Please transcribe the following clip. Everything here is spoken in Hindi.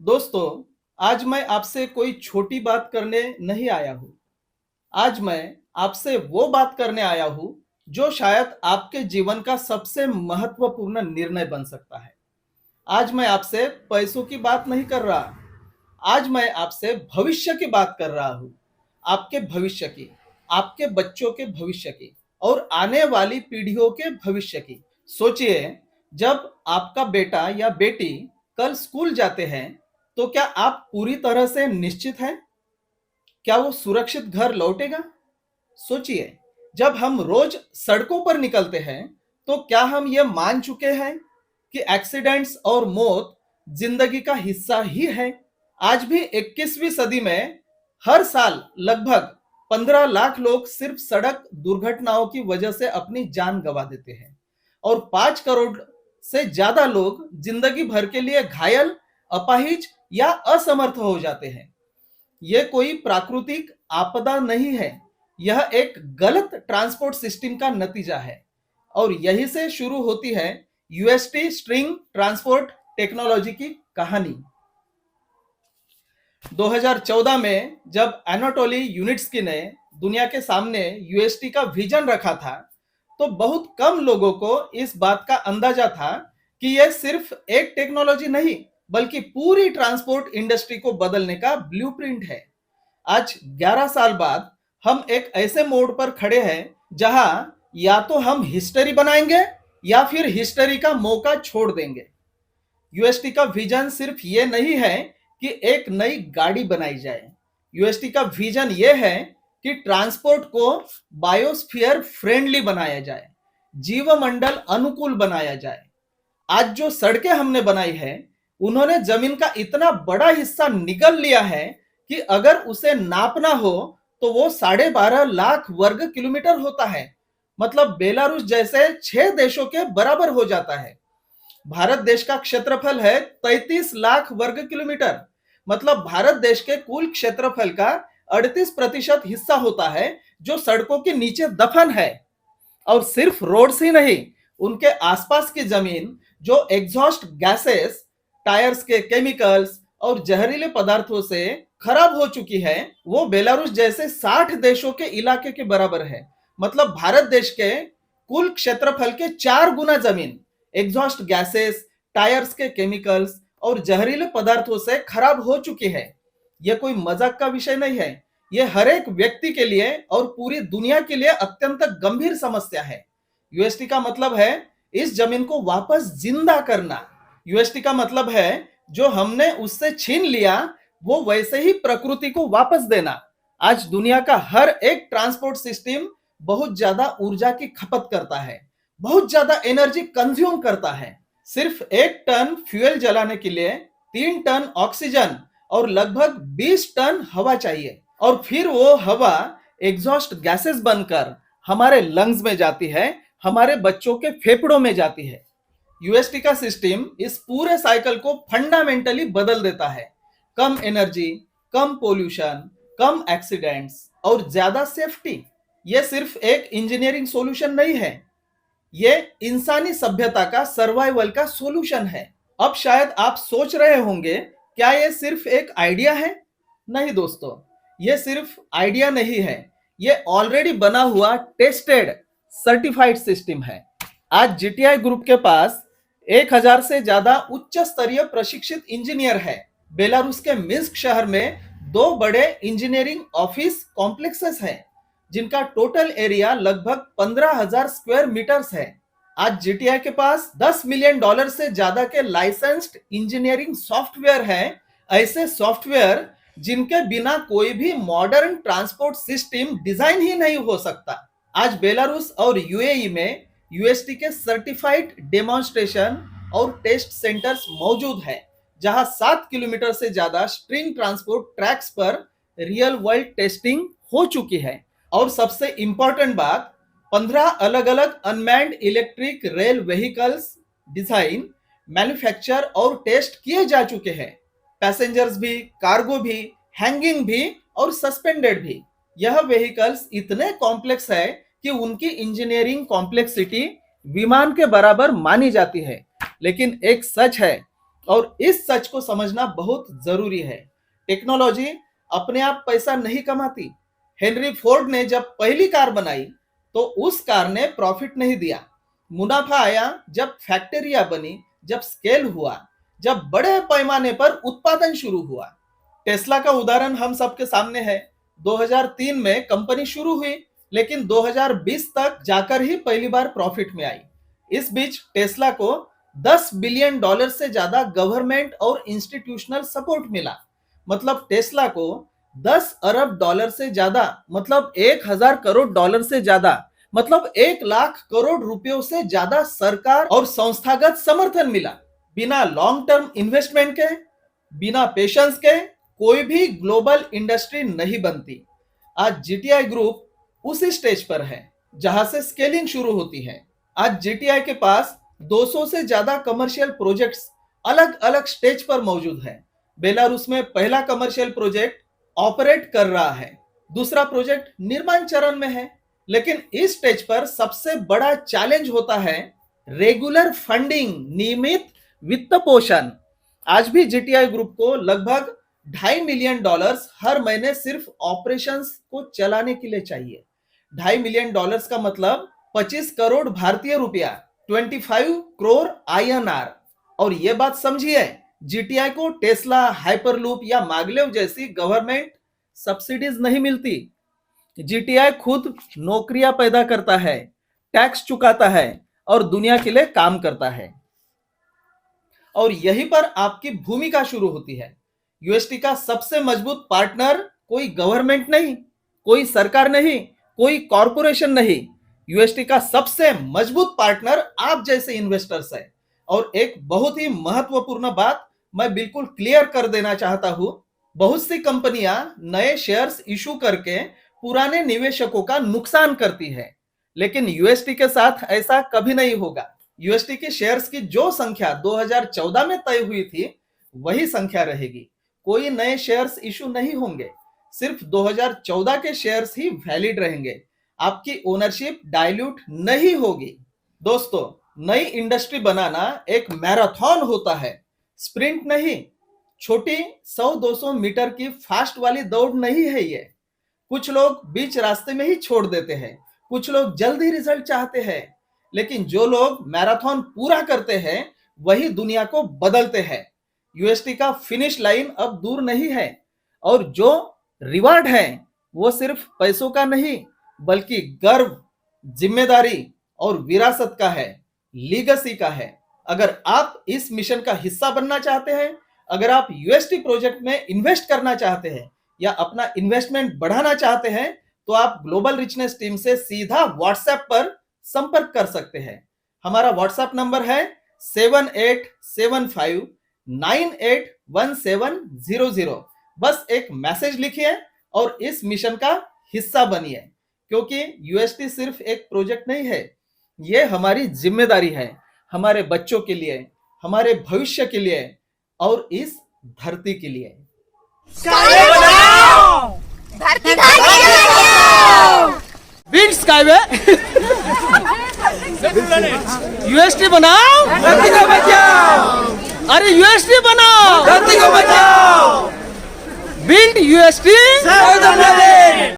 दोस्तों, आज मैं आपसे कोई छोटी बात करने नहीं आया हूँ। आज मैं आपसे वो बात करने आया हूँ, जो शायद आपके जीवन का सबसे महत्वपूर्ण निर्णय बन सकता है। आज मैं आपसे पैसों की बात नहीं कर रहा। आज मैं आपसे भविष्य की बात कर रहा हूँ। आपके भविष्य की, आपके बच्चों के भविष्य की और आने वाली पीढ़ियों के भविष्य की। सोचिए, जब आपका बेटा या बेटी कल स्कूल जाते हैं, तो क्या आप पूरी तरह से निश्चित हैं? क्या वो सुरक्षित घर लौटेगा? सोचिए, जब हम रोज सड़कों पर निकलते हैं, तो क्या हम ये मान चुके हैं कि एक्सीडेंट्स और मौत जिंदगी का हिस्सा ही है? आज भी 21वीं सदी में हर साल लगभग 15 लाख लोग सिर्फ सड़क दुर्घटनाओं की वजह से अपनी जान गंवा देते हैं और 5 करोड़ से ज्यादा लोग जिंदगी भर के लिए घायल, अपाहिज या असमर्थ हो जाते हैं। यह कोई प्राकृतिक आपदा नहीं है, यह एक गलत ट्रांसपोर्ट सिस्टम का नतीजा है और यही से शुरू होती है यूएसटी स्ट्रिंग ट्रांसपोर्ट टेक्नोलॉजी की कहानी। 2014 में जब एनाटोली यूनिट्स्की ने दुनिया के सामने यूएसटी का विजन रखा था, तो बहुत कम लोगों को इस बात का अंदाजा था कि यह सिर्फ एक टेक्नोलॉजी नहीं, बल्कि पूरी ट्रांसपोर्ट इंडस्ट्री को बदलने का ब्लूप्रिंट है। आज 11 साल बाद हम एक ऐसे मोड़ पर खड़े हैं जहां या तो हम हिस्ट्री बनाएंगे या फिर हिस्ट्री का मौका छोड़ देंगे। यूएसटी का विजन सिर्फ ये नहीं है कि एक नई गाड़ी बनाई जाए। यूएसटी का विजन ये है कि ट्रांसपोर्ट को बायोस्फीयर फ्रेंडली बनाया जाए, जीवमंडल अनुकूल बनाया जाए। आज जो सड़कें हमने बनाई है, उन्होंने जमीन का इतना बड़ा हिस्सा निगल लिया है कि अगर उसे नापना हो तो वो 12.5 लाख वर्ग किलोमीटर होता है। मतलब बेलारूस जैसे 6 देशों के बराबर हो जाता है। भारत देश का क्षेत्रफल है 33 लाख वर्ग किलोमीटर। मतलब भारत देश के कुल क्षेत्रफल का 38% हिस्सा होता है जो सड़कों के नीचे दफन है। और सिर्फ रोड्स ही नहीं, उनके आसपास की जमीन जो एग्जॉस्ट गैसेस, टायर्स के केमिकल्स और जहरीले पदार्थों से खराब हो चुकी है, वो बेलारूस जैसे 60 देशों के इलाके के बराबर है। मतलब भारत देश के कुल क्षेत्रफल के 4 गुना जमीन एग्जॉस्ट गैसेस, टायर्स के केमिकल्स और जहरीले पदार्थों से खराब हो चुकी है। यह कोई मजाक का विषय नहीं है। यह हर एक व्यक्ति के लिए और पूरी दुनिया के लिए अत्यंत गंभीर समस्या है। यूएसटी का मतलब है इस जमीन को वापस जिंदा करना। यूएसटी का मतलब है जो हमने उससे छीन लिया, वो वैसे ही प्रकृति को वापस देना। आज दुनिया का हर एक ट्रांसपोर्ट सिस्टम बहुत ज्यादा ऊर्जा की खपत करता है, बहुत ज्यादा एनर्जी कंज्यूम करता है। सिर्फ 1 टन फ्यूल जलाने के लिए 3 टन ऑक्सीजन और लगभग 20 टन हवा चाहिए। और फिर वो हवा एग्जॉस्ट गैसेस बनकर हमारे लंग्स में जाती है, हमारे बच्चों के फेफड़ों में जाती है। यूएसटी का सिस्टम इस पूरे साइकिल को फंडामेंटली बदल देता है। कम एनर्जी, कम पोल्यूशन, कम एक्सीडेंट्स और ज्यादा सेफ्टी। यह सिर्फ एक इंजीनियरिंग सॉल्यूशन नहीं है, ये इंसानी सभ्यता का सर्वाइवल का सॉल्यूशन है। अब शायद आप सोच रहे होंगे, क्या ये सिर्फ एक आइडिया है? नहीं दोस्तों, ये सिर्फ आइडिया नहीं है, ये ऑलरेडी बना हुआ टेस्टेड सर्टिफाइड सिस्टम है। आज जीटीआई ग्रुप के पास 1000 से ज्यादा उच्च स्तरीय प्रशिक्षित इंजीनियर है। बेलारूस के मिन्स्क शहर में 2 बड़े इंजीनियरिंग ऑफिस कॉम्प्लेक्सेस हैं, जिनका टोटल एरिया लगभग 15,000 स्क्वायर मीटर्स है। आज जीटीआई के पास $10 मिलियन से ज्यादा के लाइसेंस्ड इंजीनियरिंग सॉफ्टवेयर है। ऐसे सॉफ्टवेयर जिनके बिना कोई भी मॉडर्न ट्रांसपोर्ट सिस्टम डिजाइन ही नहीं हो सकता। आज बेलारूस और यूएई में यूएसटी के सर्टिफाइड डेमोन्स्ट्रेशन और टेस्ट सेंटर्स मौजूद हैं, जहां 7 किलोमीटर से ज्यादा स्ट्रिंग ट्रांसपोर्ट ट्रैक्स पर रियल वर्ल्ड टेस्टिंग हो चुकी है। और सबसे इंपॉर्टेंट बात, 15 अलग अलग unmanned electric rail vehicles design, manufacture और टेस्ट किए जा चुके हैं। पैसेंजर्स भी, कार्गो भी, हैंगिंग भी और सस्पेंडेड भी। यह व्हीकल्स इतने कॉम्प्लेक्स है कि उनकी इंजीनियरिंग कॉम्प्लेक्सिटी विमान के बराबर मानी जाती है। लेकिन एक सच है, और इस सच को समझना बहुत जरूरी है। टेक्नोलॉजी अपने आप पैसा नहीं कमाती। हेनरी फोर्ड ने जब पहली कार बनाई तो उस कार ने प्रॉफिट नहीं दिया। मुनाफा आया जब फैक्ट्रियां बनी, जब स्केल हुआ, जब बड़े पैमाने पर उत्पादन शुरू हुआ। टेस्ला का उदाहरण हम सबके सामने है। 2003 में कंपनी शुरू हुई, लेकिन 2020 तक जाकर ही पहली बार प्रॉफिट में आई। इस बीच टेस्ला को $10 बिलियन से ज्यादा गवर्नमेंट और इंस्टीट्यूशनल सपोर्ट मिला। मतलब टेस्ला को $10 अरब से ज्यादा, मतलब 1000 करोड़ डॉलर से ज्यादा, मतलब 1 लाख करोड़ रुपयों से ज्यादा सरकार और संस्थागत समर्थन मिला। बिना लॉन्ग टर्म इन्वेस्टमेंट के, बिना पेशेंस के कोई भी ग्लोबल इंडस्ट्री नहीं बनती। आज जीटीआई ग्रुप उसी स्टेज पर है जहां से स्केलिंग शुरू होती है। आज जीटीआई के पास 200 से ज्यादा कमर्शियल प्रोजेक्ट्स अलग अलग स्टेज पर मौजूद है। बेलारूस में पहला कमर्शियल प्रोजेक्ट ऑपरेट कर रहा है, दूसरा प्रोजेक्ट निर्माण चरण में है। लेकिन इस स्टेज पर सबसे बड़ा चैलेंज होता है रेगुलर फंडिंग, नियमित वित्त पोषण। आज भी जीटीआई ग्रुप को लगभग $2.5 मिलियन हर महीने सिर्फ ऑपरेशंस को चलाने के लिए चाहिए। $2.5 मिलियन का मतलब 25 करोड़ भारतीय रुपया, 25 करोड़ INR। और यह बात समझिए, जीटीआई को टेस्ला, हाइपरलूप या मैग्लेव जैसी गवर्नमेंट सब्सिडीज नहीं मिलती। जीटीआई खुद नौकरियां पैदा करता है, टैक्स चुकाता है और दुनिया के लिए काम करता है। और यहीं पर आपकी भूमिका शुरू होती है। यूएसटी का सबसे मजबूत पार्टनर कोई गवर्नमेंट नहीं, कोई सरकार नहीं, कोई कॉरपोरेशन नहीं। यूएसटी का सबसे मजबूत पार्टनर आप जैसे इन्वेस्टर्स है। और एक बहुत ही महत्वपूर्ण बात मैं बिल्कुल क्लियर कर देना चाहता हूं, बहुत सी कंपनियां नए शेयर्स इशू करके पुराने निवेशकों का नुकसान करती है, लेकिन यूएसटी के साथ ऐसा कभी नहीं होगा। यूएसटी के शेयर्स की जो संख्या 2014 में तय हुई थी वही संख्या रहेगी। कोई नए शेयर्स इशू नहीं होंगे, सिर्फ 2014 के शेयर्स ही वैलिड रहेंगे। आपकी ओनरशिप डाइल्यूट नहीं होगी। दोस्तों, नई इंडस्ट्री बनाना एक मैराथन होता है, स्प्रिंट नहीं। छोटी 100-200 मीटर की फास्ट वाली दौड़ नहीं है ये। कुछ लोग बीच रास्ते में ही छोड़ देते हैं, कुछ लोग जल्दी रिजल्ट चाहते हैं, लेकिन जो लोग मैराथन पूरा करते हैं वही दुनिया को बदलते हैं। यूएसटी का फिनिश लाइन अब दूर नहीं है, और जो रिवार्ड है वो सिर्फ पैसों का नहीं, बल्कि गर्व, जिम्मेदारी और विरासत का है, लीगेसी का है। अगर आप इस मिशन का हिस्सा बनना चाहते हैं, अगर आप यूएसटी प्रोजेक्ट में इन्वेस्ट करना चाहते हैं या अपना इन्वेस्टमेंट बढ़ाना चाहते हैं, तो आप ग्लोबल रिचनेस टीम से सीधा व्हाट्सएप पर संपर्क कर सकते हैं। हमारा व्हाट्सएप नंबर है 7875981700। बस एक मैसेज लिखिए और इस मिशन का हिस्सा बनिए, क्योंकि यूएसटी सिर्फ एक प्रोजेक्ट नहीं है, ये हमारी जिम्मेदारी है, हमारे बच्चों के लिए, हमारे भविष्य के लिए और इस धरती के लिए। धरती बनाओ, बिल्ड स्काईवे, यूएसटी बनाओ, धरती को बचाओ। अरे यूएसटी बनाओ, धरती को बचाओ। Build UST.